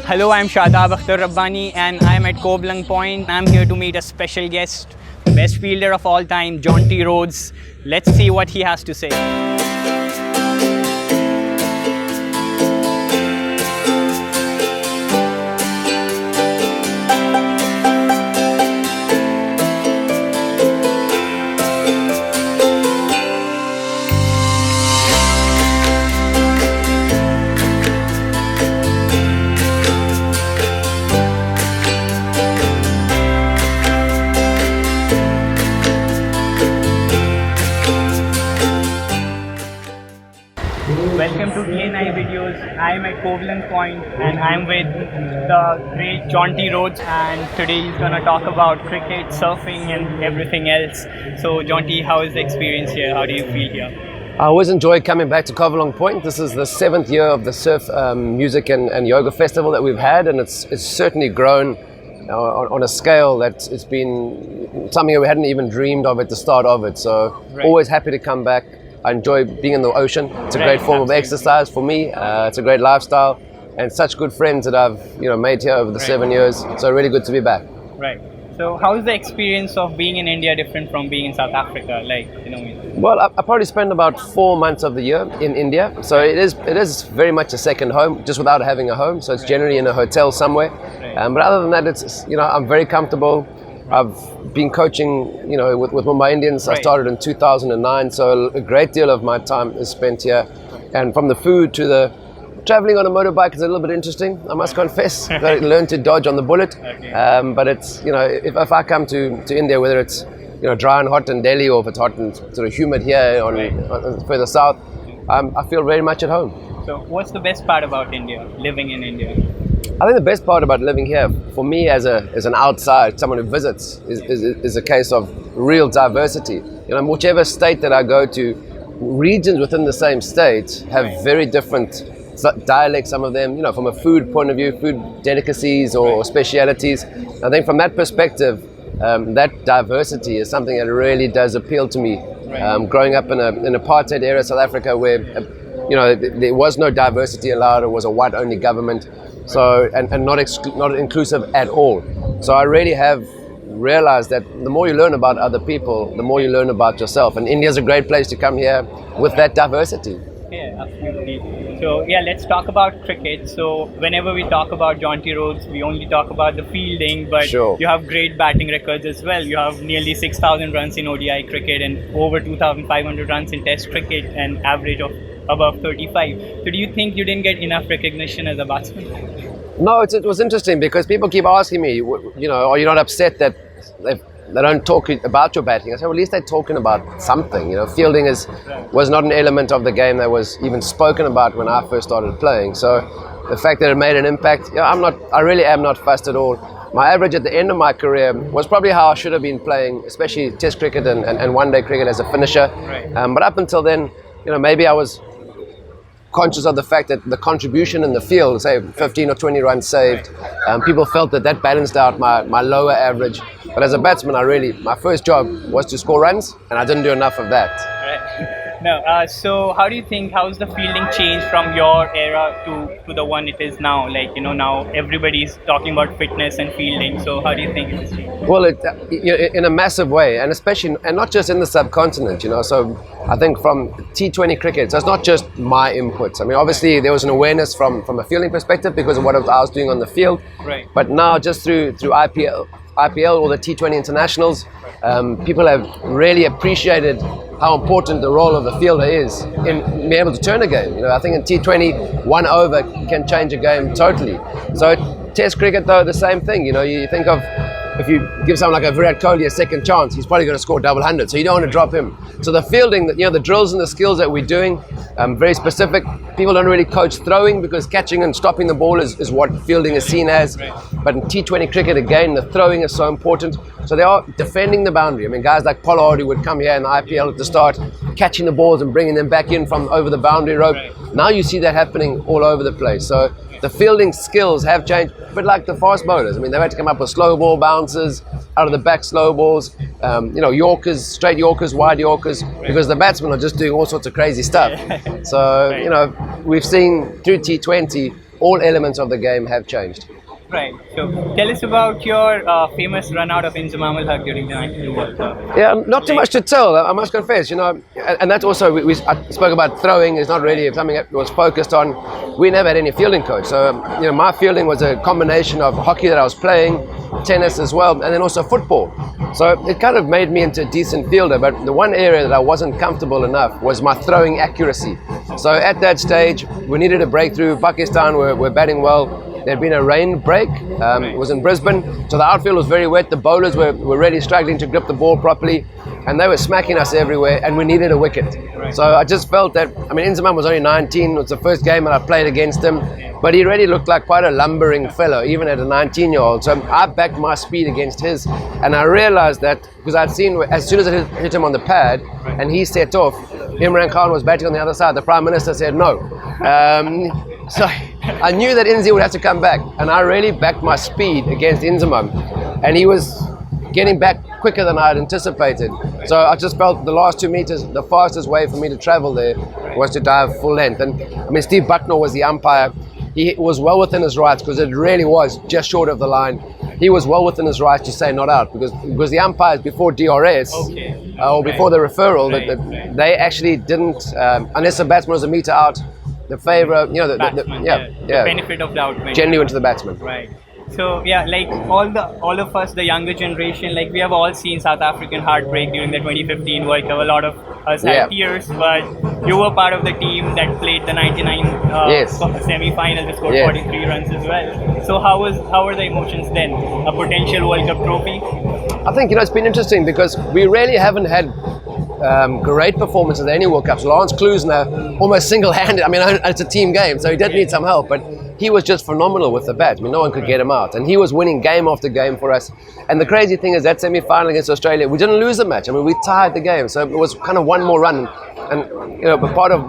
Hello, I'm Shadab Akhtar Rabbani and I'm at Koblang Point. I'm here to meet a special guest, best fielder of all time, Jonty Rhodes. Let's see what he has to say. Welcome to DNI videos. I'm at Koblang Point and I'm with the great Jonty Rhodes, and today he's gonna talk about cricket, surfing and everything else. So Jonty, how is the experience here? How do you feel here? I always enjoy coming back to Koblang Point. This is the 7th year of the surf music and yoga festival that we've had, and it's certainly grown on a scale that it's been something that we hadn't even dreamed of at the start of it. So always happy to come back. I enjoy being in the ocean. It's a great form of exercise for me. It's a great lifestyle, and such good friends that I've made here over the 7 years. So really good to be back. Right. So how is the experience of being in India different from being in South Africa? Well, I probably spend about 4 months of the year in India. So it is very much a second home, just without having a home. So it's generally in a hotel somewhere. But other than that, it's I'm very comfortable. I've been coaching, with Mumbai Indians. I started in 2009, so a great deal of my time is spent here. And from the food to the traveling on a motorbike is a little bit interesting, I must confess. I learned to dodge on the bullet. But it's, if I come to India, whether it's, dry and hot in Delhi, or if it's hot and sort of humid here on further south, I feel very much at home. So what's the best part about India, living in India? I think the best part about living here, for me as an outside, someone who visits, is a case of real diversity. Whichever state that I go to, regions within the same state have very different dialects, some of them, from a food point of view, food delicacies or specialities. I think from that perspective, that diversity is something that really does appeal to me. Growing up in an apartheid era South Africa where, there was no diversity allowed, it was a white-only government. So, and not inclusive at all. So I really have realized that the more you learn about other people, the more you learn about yourself. And India's a great place to come here with that diversity. Yeah, absolutely. So let's talk about cricket. So whenever we talk about Jonty Rhodes, we only talk about the fielding, but you have great batting records as well. You have nearly 6,000 runs in ODI cricket and over 2,500 runs in Test cricket, and average of above 35. So do you think you didn't get enough recognition as a batsman? No, it was interesting because people keep asking me, are you not upset that they don't talk about your batting? I said, well, at least they're talking about something. Fielding was not an element of the game that was even spoken about when I first started playing. So the fact that it made an impact, I really am not fussed at all. My average at the end of my career was probably how I should have been playing, especially Test cricket and one-day cricket as a finisher. But up until then, maybe I was conscious of the fact that the contribution in the field, say 15 or 20 runs saved, people felt that balanced out my lower average. But as a batsman, my first job was to score runs, and I didn't do enough of that. So how do you think, how's the fielding changed from your era to the one it is now? Now everybody's talking about fitness and fielding. So how do you think it's changed? Well, in a massive way, and especially, and not just in the subcontinent, So I think from T20 cricket, so it's not just my inputs. I mean, obviously there was an awareness from a fielding perspective because of what I was doing on the field. But now just through IPL or the T20 internationals, people have really appreciated how important the role of the fielder is in being able to turn a game. I think in T20, 1 over can change a game totally. So Test cricket, though, the same thing. You think of, if you give someone like a Virat Kohli a second chance, he's probably going to score double hundred. So you don't want to drop him. So the fielding, the drills and the skills that we're doing, very specific. People don't really coach throwing because catching and stopping the ball is what fielding is seen as. But in T20 cricket, again, the throwing is so important. So they are defending the boundary. I mean, guys like Pollard who would come here in the IPL at the start, catching the balls and bringing them back in from over the boundary rope. Now you see that happening all over the place. So the fielding skills have changed, but like the fast bowlers, I mean, they've had to come up with slow ball bounces, out of the back slow balls, Yorkers, straight Yorkers, wide Yorkers, because the batsmen are just doing all sorts of crazy stuff. So, we've seen through T20 all elements of the game have changed. Right. So tell us about your famous run out of Inzamam during the 19 World Cup. Yeah, not too much to tell, I must confess, and that's also, I spoke about throwing is not really something that was focused on. We never had any fielding coach. So, my fielding was a combination of hockey that I was playing, tennis as well, and then also football. So it kind of made me into a decent fielder, but the one area that I wasn't comfortable enough was my throwing accuracy. So at that stage, we needed a breakthrough. Pakistan were batting well. There'd been a rain break, it was in Brisbane, so the outfield was very wet. The bowlers were really struggling to grip the ball properly, and they were smacking us everywhere, and we needed a wicket. So I just felt that, Inzamam was only 19, it was the first game that I played against him, but he really looked like quite a lumbering fellow, even at a 19-year-old. So I backed my speed against his, and I realized that, because I'd seen, as soon as I hit him on the pad, and he set off, Imran Khan was batting on the other side, the Prime Minister said no. So I knew that Inzi would have to come back, and I really backed my speed against Inzamam, and he was getting back quicker than I had anticipated. So I just felt the last 2 meters, the fastest way for me to travel there was to dive full length. And Steve Bucknell was the umpire. He was well within his rights, because it really was just short of the line. He was well within his rights to say not out, because the umpires before DRS or before the referral, they actually didn't, unless the batsman was a meter out, the favor, the benefit of doubt generally went to the batsman. Right. So like all of us, the younger generation, like we have all seen South African heartbreak during the 2015 World Cup. A lot of us had tears, but you were part of the team that played the 99 semi-final, that scored 43 runs as well. So how were the emotions then? A potential World Cup trophy? I think it's been interesting, because we really haven't had great performances at any World Cups. Lance Klusener almost single-handed. It's a team game, so he did need some help, but he was just phenomenal with the bat. No one could get him out, and he was winning game after game for us. And the crazy thing is, that semi-final against Australia, we didn't lose the match. We tied the game, so it was kind of one more run. And but part of,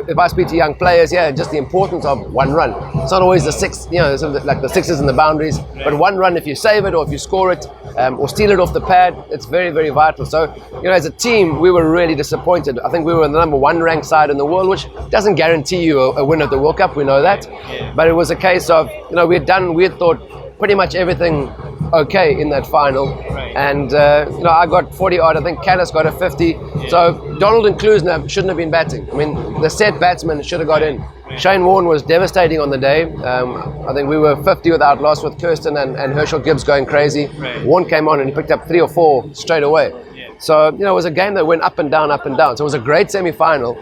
if I speak to young players, just the importance of one run. It's not always the six, like the sixes and the boundaries, but one run, if you save it or if you score it or steal it off the pad, it's very, very vital. So, as a team, we were really disappointed. I think we were the number 1 ranked side in the world, which doesn't guarantee you a win at the World Cup. We know that, but it was a case of, we had thought pretty much everything okay in that final, and I got 40 odd. I think Callis got a 50. So Donald and Klusener shouldn't have been batting. The set batsman should have got in. Shane Warne was devastating on the day. I think we were 50 without loss, with Kirsten and Herschel Gibbs going crazy. Warne came on and he picked up 3 or 4 straight away. So, it was a game that went up and down, up and down. So it was a great semi-final.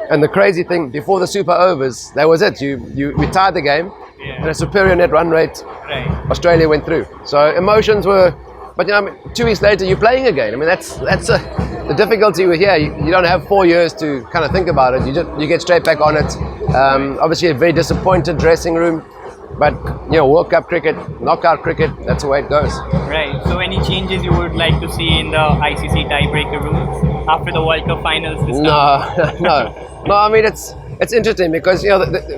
And the crazy thing, before the super overs, that was it. We tied the game, and a superior net run rate, Australia went through. So emotions were, but 2 weeks later you're playing again. That's the difficulty with here. You don't have 4 years to kind of think about it. You get straight back on it. Obviously a very disappointed dressing room, but World Cup cricket, knockout cricket, that's the way it goes. Right. So any changes you would like to see in the ICC tiebreaker rules after the World Cup finals this time? No. It's interesting, because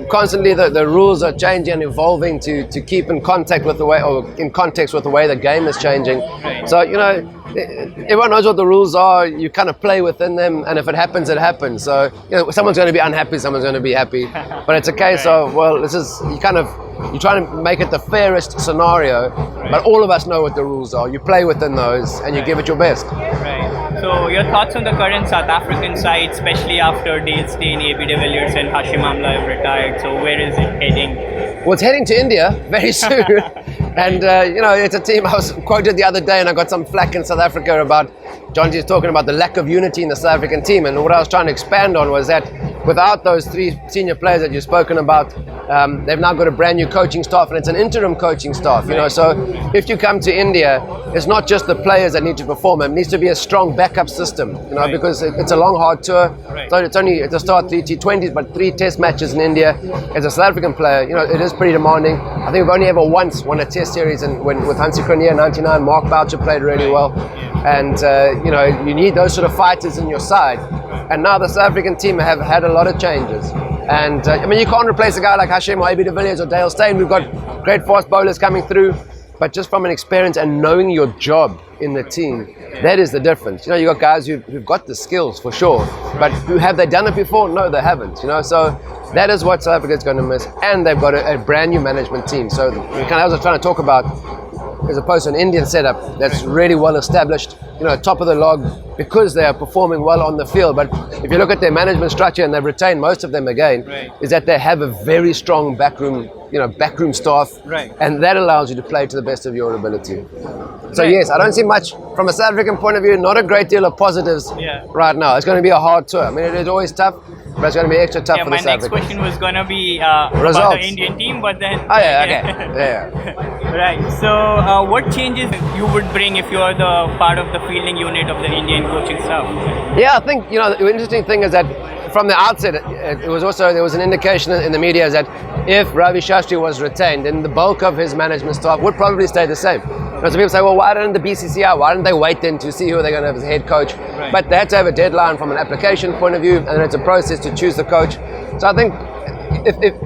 constantly the rules are changing and evolving to keep in contact with the way, or in context with the way the game is changing. So everyone knows what the rules are. You kind of play within them, and if it happens, it happens. So someone's going to be unhappy, someone's going to be happy. But it's a case of, well, you're trying to make it the fairest scenario, but all of us know what the rules are. You play within those, and you give it your best. Right. So your thoughts on the current South African side, especially after Dale Steyn, AB de Villiers and Hashim Amla have retired. So where is it heading? Well, it's heading to India very soon. And, it's a team. I was quoted the other day, and I got some flack in South Africa about Jonty is talking about the lack of unity in the South African team. And what I was trying to expand on was that without those 3 senior players that you've spoken about, they've now got a brand new coaching staff, and it's an interim coaching staff. So if you come to India, it's not just the players that need to perform. It needs to be a strong backup system, because it's a long, hard tour. So it's only to start 3 T20s, but 3 test matches in India. As a South African player, it is pretty demanding. I think we've only ever once won a test series, and with Hansi Cronje in '99, Mark Boucher played really well. And you need those sort of fighters in your side. And now the South African team have had a lot of changes. And you can't replace a guy like Hashim or AB de Villiers or Dale Steyn. We've got great fast bowlers coming through. But just from an experience and knowing your job in the team. That is the difference. You got guys who've got the skills for sure, but have they done it before? No, they haven't. So that is what South Africa's going to miss, and they've got a brand new management team. So kind of as I was trying to talk about, as opposed to an Indian setup that's really well established, top of the log, because they are performing well on the field. But if you look at their management structure, and they've retained most of them again, is that they have a very strong backroom staff, and that allows you to play to the best of your ability. So yes, I don't see much from a South African point of view. Not a great deal of positives right now. It's going to be a hard tour. I mean, it is always tough, but it's going to be extra tough for the South Africans. My next question was going to be about the Indian team, but then... Oh, yeah. Right. So, what changes you would bring if you are the part of the fielding unit of the Indian coaching staff? Yeah, I think, the interesting thing is that from the outset, there was an indication in the media that if Ravi Shastri was retained, then the bulk of his management staff would probably stay the same. So people say, well, why didn't the BCCI, why didn't they wait then to see who they're going to have as head coach? But they had to have a deadline from an application point of view, and then it's a process to choose the coach. So I think,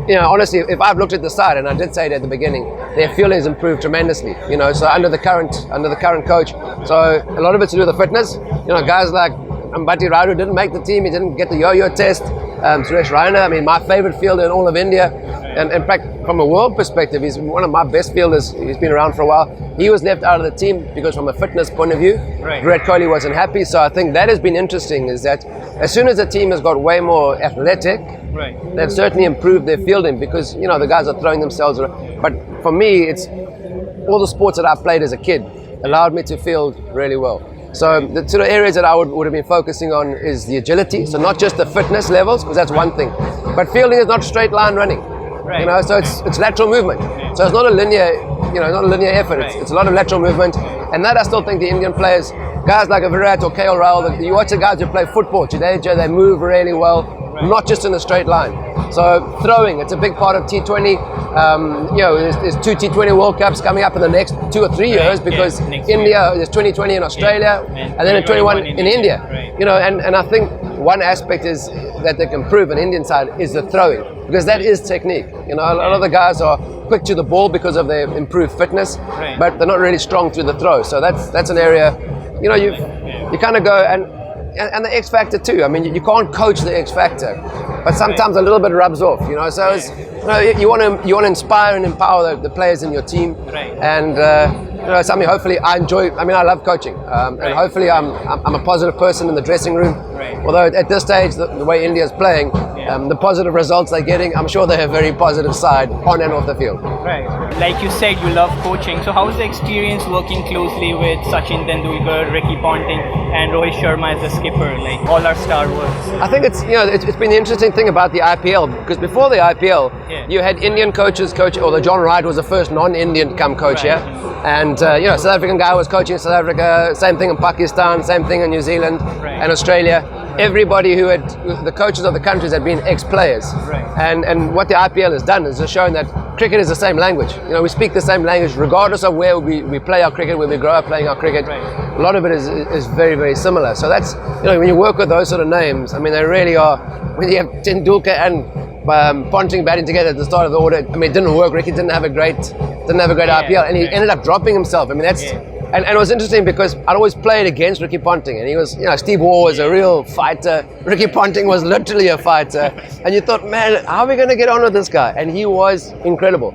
honestly, if I've looked at the side, and I did say it at the beginning, their fielding has improved tremendously. So under the current coach, so a lot of it's to do with the fitness. Guys like Virat Kohli didn't make the team. He didn't get the yo-yo test. Suresh Raina, I mean, my favorite fielder in all of India. And in fact, from a world perspective, he's one of my best fielders. He's been around for a while. He was left out of the team because from a fitness point of view, Virat Kohli wasn't happy. So I think that has been interesting, is that as soon as the team has got way more athletic, they've certainly improved their fielding, because, the guys are throwing themselves around. But for me, it's all the sports that I played as a kid allowed me to field really well. So the sort of areas that I would have been focusing on is the agility. So not just the fitness levels, because that's one thing, but fielding is not straight line running. So it's lateral movement. So it's not a linear effort. It's a lot of lateral movement, and that I still think the Indian players, guys like Virat or KL Rahul, you watch the guys who play football today, they move really well, not just in a straight line. So throwing, it's a big part of T20. There's two T20 World Cups coming up in the next 2 or 3 years, because India, there's 2020 in Australia, and then 21 in India. And I think one aspect is that they can prove on the Indian side is the throwing, because that is technique. A lot of the guys are quick to the ball because of their improved fitness, but they're not really strong through the throw. So that's an area, you kind of go, and the X factor too. I mean, you can't coach the X factor, but sometimes a little bit rubs off. So it's, you want to inspire and empower the players in your team, and something hopefully I enjoy. I mean, I love coaching, and hopefully I'm a positive person in the dressing room. Although at this stage, the way India is playing, the positive results they're getting, I'm sure they have a very positive side on and off the field. Like you said, you love coaching. So how was the experience working closely with Sachin Tendulkar, Ricky Ponting, and Rohit Sharma as the skipper, like all our star works? I think it's been the interesting thing about the IPL, because before the IPL, you had Indian coaches although John Wright was the first non-Indian coach here, and South African guy was coaching South Africa. Same thing in Pakistan, same thing in New Zealand and Australia. Everybody the coaches of the countries had been ex-players, and what the IPL has done is just shown that cricket is the same language. We speak the same language regardless of where we play our cricket, where we grow up playing our cricket. A lot of it is very, very similar. So that's, when you work with those sort of names, I mean, they really are. When you have Tendulkar and Ponting batting together at the start of the order, I mean, it didn't work. Ricky didn't have a great IPL, and he ended up dropping himself. I mean, that's. And it was interesting because I'd always played against Ricky Ponting, and he was, Steve Waugh was a real fighter. Ricky Ponting was literally a fighter, and you thought, man, how are we going to get on with this guy? And he was incredible,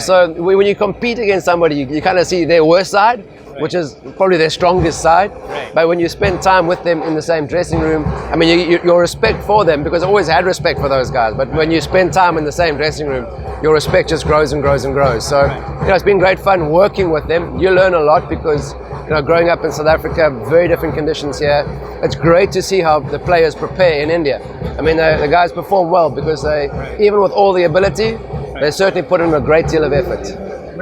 So when you compete against somebody, you kind of see their worst side, which is probably their strongest side. But when you spend time with them in the same dressing room, I mean, your respect for them, because I always had respect for those guys, but when you spend time in the same dressing room, your respect just grows and grows and grows. So, it's been great fun working with them. You learn a lot because, growing up in South Africa, very different conditions here. It's great to see how the players prepare in India. I mean, the guys perform well because even with all the ability, they certainly put in a great deal of effort.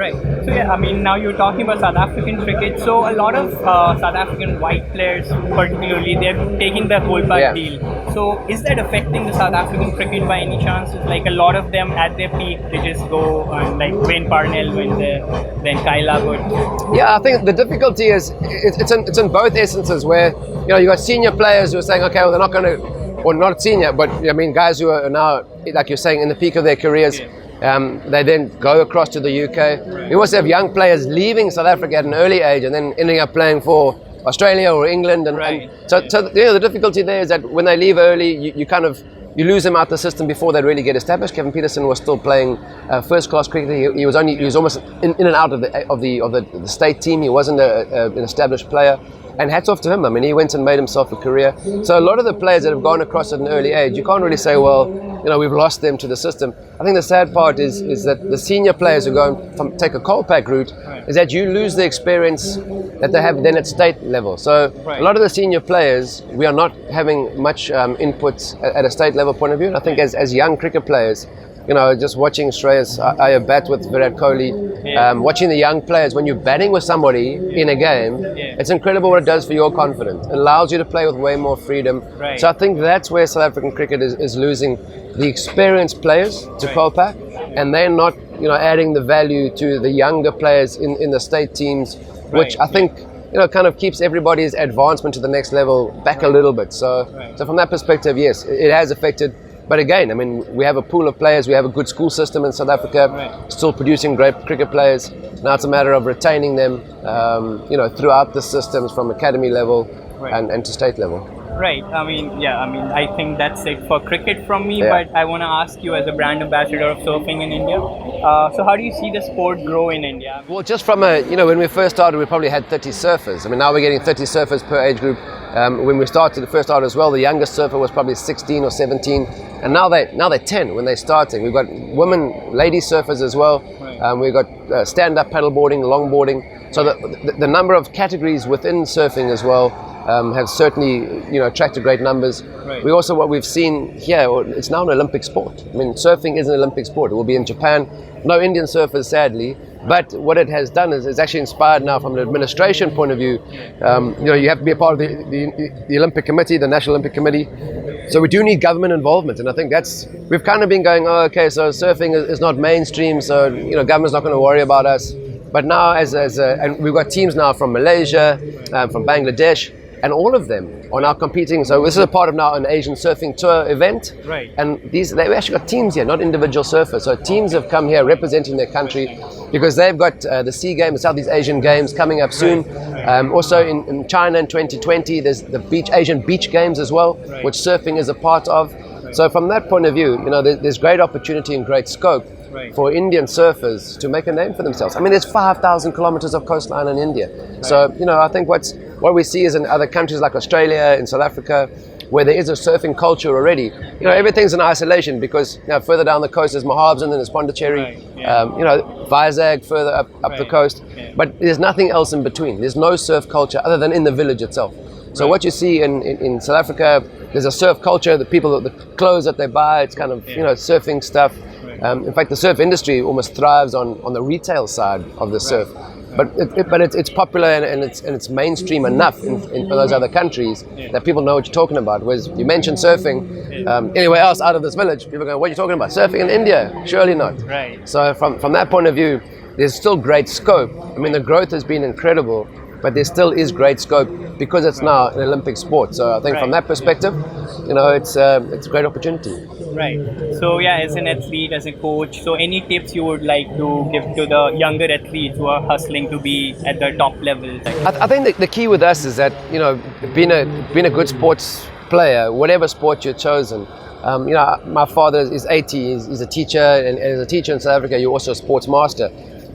So I mean, now you're talking about South African cricket. So a lot of South African white players, particularly, they're taking the Kolpak deal. So is that affecting the South African cricket by any chance? It's like a lot of them at their peak, they just go like Wayne Parnell, then Kyla. But I think the difficulty is it's in both essences, where you got senior players who are saying, okay, well, they're not going to, or not senior, but I mean guys who are now, like you're saying, in the peak of their careers. They then go across to the UK. We also have young players leaving South Africa at an early age and then ending up playing for Australia or England. And so the difficulty there is that when they leave early, you lose them out the system before they really get established. Kevin Peterson was still playing first-class cricket. He was almost in and out of the state team. He wasn't an established player. And hats off to him. I mean, he went and made himself a career. So a lot of the players that have gone across at an early age, you can't really say, well, we've lost them to the system. I think the sad part is that the senior players who go and take a coal pack route, is that you lose the experience that they have then at state level. So a lot of the senior players, we are not having much input at a state level point of view. And I think as young cricket players, just watching Shreyas Iyer bat with Virat Kohli, watching the young players, when you're batting with somebody in a game, it's incredible what it does for your confidence. It allows you to play with way more freedom. So I think that's where South African cricket is losing the experienced players to Kolpak, and they're not, adding the value to the younger players in the state teams, which I think, kind of keeps everybody's advancement to the next level back a little bit. So from that perspective, yes, it has affected. But again, I mean, we have a pool of players. We have a good school system in South Africa, still producing great cricket players. Now it's a matter of retaining them, throughout the systems from academy level and to state level. Right. I think that's it for cricket from me. But I want to ask you, as a brand ambassador of surfing in India, so how do you see the sport grow in India? Well, just from when we first started, we probably had 30 surfers. I mean, now we're getting 30 surfers per age group. When we first started as well, the youngest surfer was probably 16 or 17, and now they're 10 when they're starting. We've got lady surfers as well. We've got stand-up paddleboarding, longboarding. So the number of categories within surfing as well have certainly attracted great numbers. We also, what we've seen here, it's now an Olympic sport. I mean, surfing is an Olympic sport. It will be in Japan. No Indian surfers, sadly. But what it has done is it's actually inspired now from an administration point of view. You have to be a part of the Olympic Committee, the National Olympic Committee. So we do need government involvement, and I think we've kind of been going, so surfing is not mainstream, so government's not going to worry about us. But now, and we've got teams now from Malaysia, from Bangladesh, and all of them are now competing. So this is a part of now an Asian surfing tour event. And they've actually got teams here, not individual surfers. So teams have come here representing their country because they've got the SEA Games, the Southeast Asian Games coming up soon. Also in China in 2020, there's the Asian Beach Games as well, which surfing is a part of. So from that point of view, there's great opportunity and great scope for Indian surfers to make a name for themselves. I mean, there's 5,000 kilometers of coastline in India. So, I think what we see is in other countries like Australia and South Africa, where there is a surfing culture already. Everything's in isolation because further down the coast there's Mahabs and then there's Pondicherry, Vizag further up the coast. But there's nothing else in between. There's no surf culture other than in the village itself. So what you see in South Africa, there's a surf culture. The clothes that they buy, it's kind of surfing stuff. In fact, the surf industry almost thrives on the retail side of the surf. But it's popular and it's mainstream enough in those other countries that people know what you're talking about. Whereas you mention surfing anywhere else out of this village, people go, "What are you talking about? Surfing in India? Surely not." So from that point of view, there's still great scope. I mean, the growth has been incredible, but there still is great scope because it's now an Olympic sport. So I think from that perspective, it's a great opportunity. So as an athlete, as a coach, so any tips you would like to give to the younger athletes who are hustling to be at the top level? I think the key with us is that being a good sports player, whatever sport you're chosen. My father is 80. He's a teacher, and as a teacher in South Africa, you're also a sports master.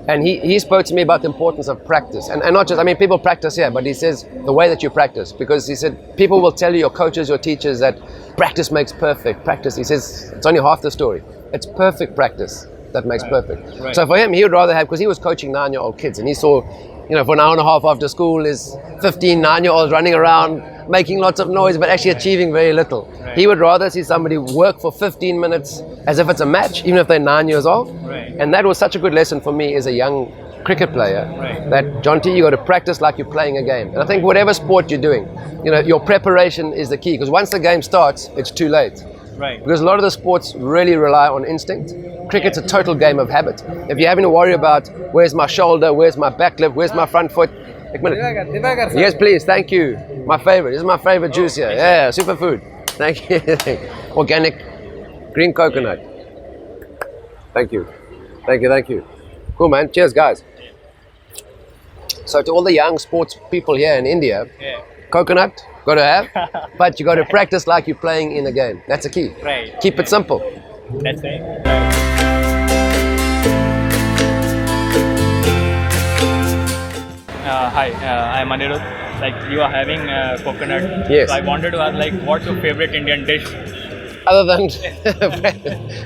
And he spoke to me about the importance of practice. And not just, people practice here, but he says the way that you practice. Because he said, people will tell you, your coaches, your teachers, that practice makes perfect. Practice, he says, it's only half the story. It's perfect practice that makes perfect. So for him, he would rather have, because he was coaching 9-year-old kids, and he saw, for an hour and a half after school is 15 9-year-olds running around, making lots of noise, but actually achieving very little. He would rather see somebody work for 15 minutes as if it's a match, even if they're 9 years old. And that was such a good lesson for me as a young cricket player, that Jonty, you got to practice like you're playing a game. And I think whatever sport you're doing, your preparation is the key, because once the game starts, it's too late. Because a lot of the sports really rely on instinct. Cricket's a total game of habit. If you're having to worry about where's my shoulder, where's my back lip, where's my front foot. Yes, please, thank you. My favorite. This is my favorite juice here. Yeah, superfood. Thank you. Organic green coconut. Thank you. Thank you, thank you. Cool, man. Cheers, guys. So to all the young sports people here in India, coconut, got to have, but you got to practice like you're playing in a game. That's the key. Right. Keep it simple. That's right. Hi, I'm Anirudh. Like you are having coconut. Yes. So I wanted to ask, like, what's your favorite Indian dish? Other than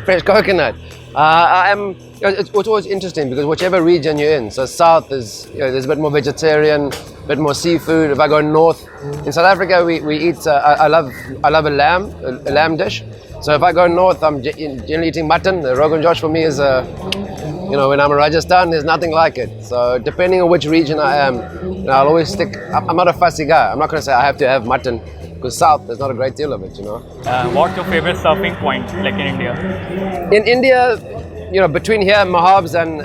fresh coconut, it's always interesting because whichever region you're in. So south is, there's a bit more vegetarian, a bit more seafood. If I go north, in South Africa we eat. I love a lamb dish. So if I go north, I'm generally eating mutton. The Rogan Josh for me is when I'm in Rajasthan, there's nothing like it. So depending on which region I am, I'll always stick. I'm not a fussy guy. I'm not going to say I have to have mutton. Because south, there's not a great deal of it, What's your favorite surfing point, like in India? In India, between here, Mahabs and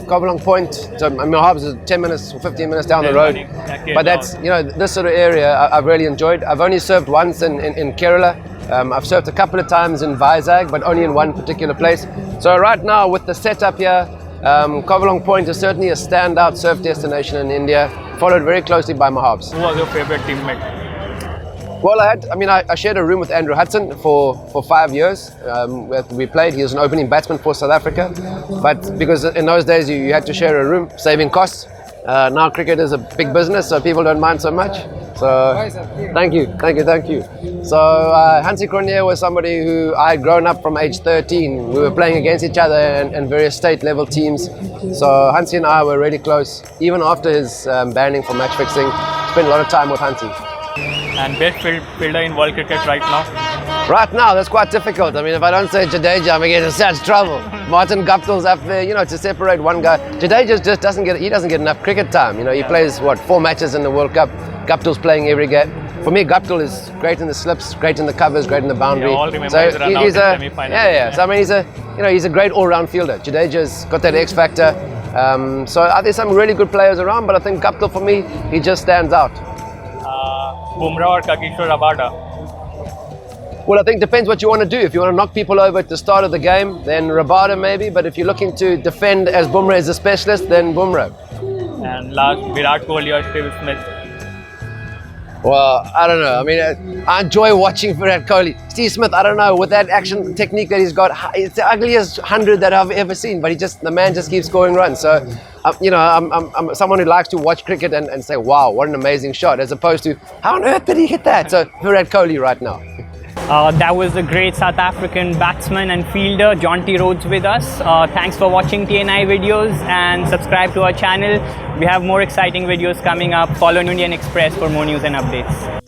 Kovalong Point, so Mahabs is 10 minutes or 15 minutes down the road. But that's, this sort of area I've really enjoyed. I've only surfed once in Kerala. I've surfed a couple of times in Vizag, but only in one particular place. So right now, with the setup here, Kovalong Point is certainly a standout surf destination in India, followed very closely by Mahabs. Who was your favorite teammate? Well, I shared a room with Andrew Hudson for 5 years. We played. He was an opening batsman for South Africa. But because in those days you had to share a room, saving costs. Now cricket is a big business, so people don't mind so much. So thank you. So Hansi Cronje was somebody who I had grown up from age 13. We were playing against each other in various state level teams. So Hansi and I were really close. Even after his banning for match fixing, spent a lot of time with Hansi. And best fielder in world cricket right now? Right now, that's quite difficult. If I don't say Jadeja, I'm getting in such trouble. Martin Guptill's up there, to separate one guy. Jadeja just doesn't get enough cricket time. He plays, 4 matches in the World Cup. Guptill's playing every game. For me, Guptill is great in the slips, great in the covers, great in the boundary. All remember his run out in semi-final. So he's a great all-round fielder. Jadeja's got that X factor. So there's some really good players around, but I think Guptill, for me, he just stands out. Bumrah or Kakishwar Rabada? Well, I think it depends what you want to do. If you want to knock people over at the start of the game, then Rabada maybe. But if you're looking to defend as Bumrah is a specialist, then Bumrah. And last, Virat Kohli or Steve Smith? Well, I don't know. I enjoy watching Virat Kohli. Steve Smith, I don't know, with that action technique that he's got, it's the ugliest 100 that I've ever seen, but the man just keeps scoring runs. So, I'm someone who likes to watch cricket and say, wow, what an amazing shot, as opposed to, how on earth did he hit that? So, Virat Kohli right now. That was the great South African batsman and fielder, Jonty Rhodes, with us. Thanks for watching TNI videos and subscribe to our channel. We have more exciting videos coming up. Follow Indian Express for more news and updates.